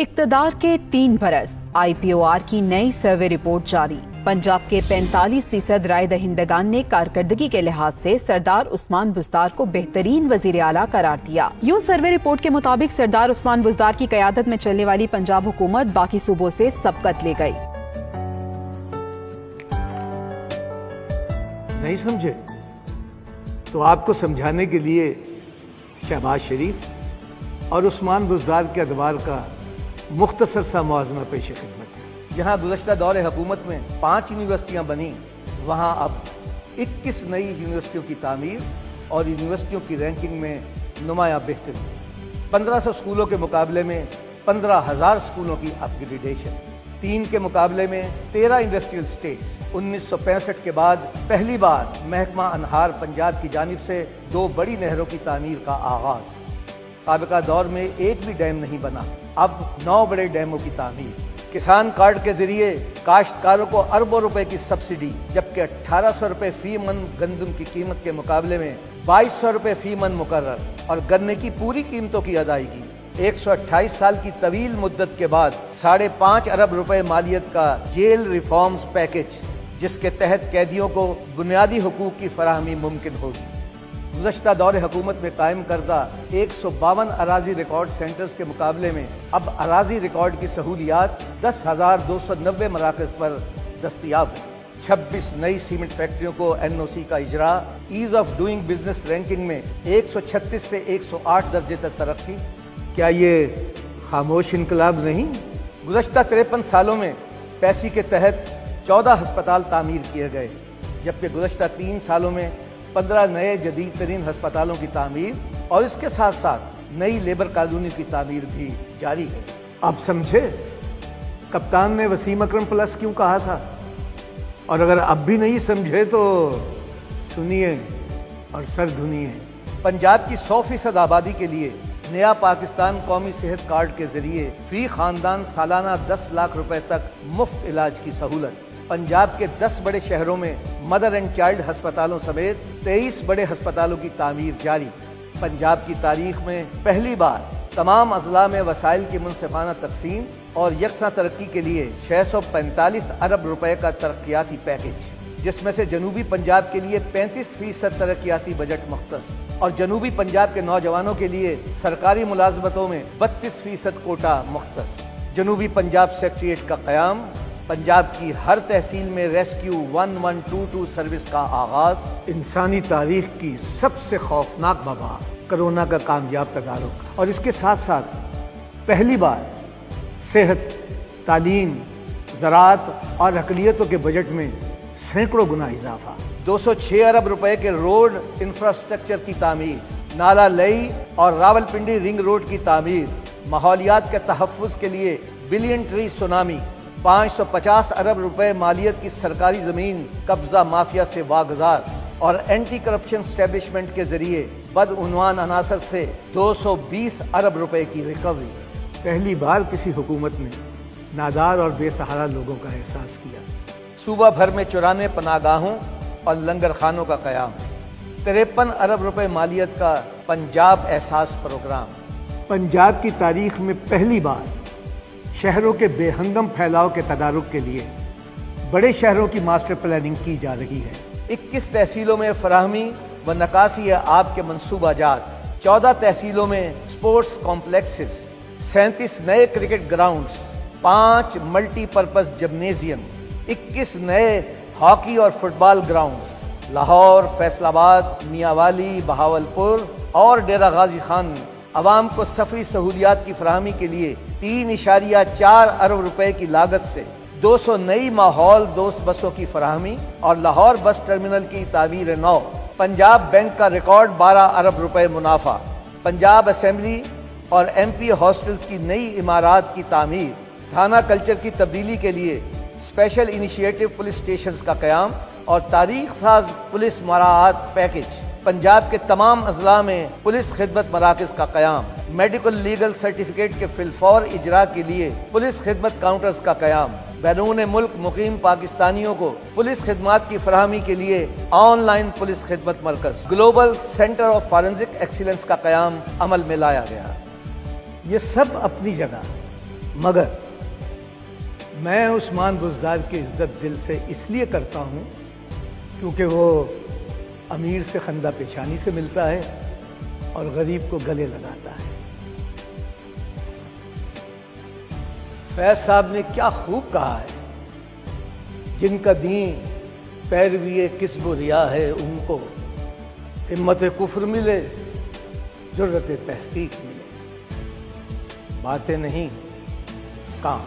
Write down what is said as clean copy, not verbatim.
इक़्तिदार के 3 बरस, IPOR की नई सर्वे रिपोर्ट जारी। पंजाब के 45% राय दहिंदगान ने कारकर्दगी के लिहाज से सरदार उस्मान बुज़दार को बेहतरीन वज़ीर आला करार दिया। यूं सर्वे रिपोर्ट के मुताबिक सरदार उस्मान बुज़दार की क़यादत में चलने वाली पंजाब हुकूमत बाकी सूबों से सबकत ले गई। नहीं समझे तो आपको समझाने के लिए शहबाज शरीफ और उस्मान बुज़दार के अदवार का मुख्तसर सा मुआज़ना पेश खिदमत है। जहाँ गुज़श्ता दौरे हुकूमत में 5 यूनिवर्सिटियाँ बनी, वहाँ अब 21 नई यूनिवर्सिटियों की तामीर और यूनिवर्सिटियों की रैंकिंग में नुमायाँ बेहतरी। 1500 स्कूलों के मुकाबले में 15,000 स्कूलों की अपग्रेडेशन। 3 के मुकाबले में 13 इंडस्ट्रियल स्टेट्स। 1965 के बाद पहली बार महकमा अनहार पंजाब की जानिब से 2 बड़ी नहरों की तामीर का आगाज़। साबिका दौर में एक भी डैम नहीं बना, अब 9 बड़े डैमों की तामीर। किसान कार्ड के जरिए काश्तकारों को अरबों रुपए की सब्सिडी, जबकि 1800 रुपए फी मन गंदम की कीमत के मुकाबले में 2200 रुपए फी मन मुकर्रर, और गन्ने की पूरी कीमतों की अदायगी। 128 साल की तवील मुद्दत के बाद 5.5 अरब रुपए मालियत का जेल रिफॉर्म्स पैकेज, जिसके तहत कैदियों को बुनियादी हुकूक की फराहमी मुमकिन होगी। गुज़श्ता दौरे हुकूमत में कायम करदा 152 अराजी रिकॉर्ड सेंटर्स के मुकाबले में अब अराजी रिकॉर्ड की सहूलियात 10,290 मराकज़ पर दस्तयाब है। 26 नई सीमेंट फैक्ट्रियों को NOC का इजरा। Ease of doing business ranking में 136 से 108 दर्जे तक तरक्की। क्या ये खामोश इनकलाब नहीं? गुज़श्ता 53 सालों में पैसी के तहत 14 हस्पताल तामीर किए गए, जबकि गुज़श्ता 3 सालों में 15 नए जदीद तरीन हस्पतालों की तामीर और इसके साथ साथ नई लेबर कॉलोनी की तामीर भी जारी है। अब समझे कप्तान ने वसीम अकरम प्लस क्यों कहा था? और अगर अब भी नहीं समझे तो सुनिए और सर धुनिए। पंजाब की 100% आबादी के लिए नया पाकिस्तान कौमी सेहत कार्ड के जरिए फी खानदान सालाना 10 लाख रुपए तक मुफ्त इलाज की सहूलत। पंजाब के 10 बड़े शहरों में मदर एंड चाइल्ड अस्पतालों समेत 23 बड़े अस्पतालों की तामीर जारी। पंजाब की तारीख में पहली बार तमाम अजला में वसाइल की मुनसिफाना तकसीम और यकसा तरक्की के लिए 645 अरब रुपए का तरक्याती पैकेज, जिसमें से जनूबी पंजाब के लिए 35% तरक्याती बजट मुख्तस और जनूबी पंजाब के नौजवानों के लिए सरकारी मुलाजमतों में 32% कोटा मुख्तस। जनूबी पंजाब सेक्रेटेरिएट का क़याम। पंजाब की हर तहसील में रेस्क्यू 1122 सर्विस का आगाज। इंसानी तारीख की सबसे खौफनाक वबा कोरोना का कामयाब तदारुक, और इसके साथ साथ पहली बार सेहत, तालीम, ज़राअत और अक़लियतों के बजट में सैकड़ों गुना इजाफा। 206 अरब रुपए के रोड इंफ्रास्ट्रक्चर की तामीर। नाला लई और रावलपिंडी रिंग रोड की तामीर। माहौलियात के तहफ़्फ़ुज़ के लिए बिलियन ट्री सुनामी। 550 अरब रुपए मालियत की सरकारी ज़मीन कब्ज़ा माफिया से वागज़ार, और एंटी करप्शन स्टैब्लिशमेंट के जरिए बदउनवान अनासर से 220 अरब रुपए की रिकवरी। पहली बार किसी हुकूमत ने नादार और बेसहारा लोगों का एहसास किया। सूबा भर में 94 पनागाहों और लंगर खानों का क़याम। 53 अरब रुपए मालियत का पंजाब एहसास प्रोग्राम। पंजाब की तारीख में पहली बार शहरों के बेहंगम फैलाव के तदारुक के लिए बड़े शहरों की मास्टर प्लानिंग की जा रही है। 21 तहसीलों में फराहमी व नकासी आब के मनसूबा जात। 14 तहसीलों में स्पोर्ट्स कॉम्प्लेक्सेस। 37 नए क्रिकेट ग्राउंड्स। 5 multipurpose gymnasium. 21 नए हॉकी और फुटबॉल ग्राउंड्स। लाहौर, फैसलाबाद, मियांवाली, बहावलपुर और डेरा गाजी खान में अवाम को सफरी सहूलियात की फराहमी के लिए 3.4 अरब रुपए की लागत से 200 नई माहौल दोस्त बसों की फराहमी और लाहौर बस टर्मिनल की तामीर नौ। पंजाब बैंक का रिकॉर्ड 12 अरब रुपए मुनाफा। पंजाब असेंबली और MP हॉस्टल्स की नई इमारात की तामीर। थाना कल्चर की तब्दीली के लिए स्पेशल इनिशिएटिव पुलिस स्टेशन का क़याम और तारीख साज पुलिस मराआत पैकेज। पंजाब के तमाम अजला में पुलिस खिदमत मराकज़ का क़याम। मेडिकल लीगल सर्टिफिकेट के फिलफौर इजरा के लिए पुलिस खिदमत काउंटर्स का क़याम। बैरून मुल्क मुकीम पाकिस्तानियों को पुलिस खिदमात की फराहमी के लिए ऑनलाइन पुलिस खिदमत मरकज़। Global centre of forensic excellence का क़याम अमल में लाया गया। ये सब अपनी जगह مگر میں عثمان بزدار کی عزت دل سے اس لیے کرتا ہوں کیونکہ وہ امیر سے خندہ پیشانی سے ملتا ہے اور غریب کو گلے لگاتا ہے۔ فیض صاحب نے کیا خوب کہا ہے، جن کا دین پیروی کسب و ریا ہے، ان کو ہمت کفر ملے، جرأت تحقیق ملے، باتیں نہیں کام۔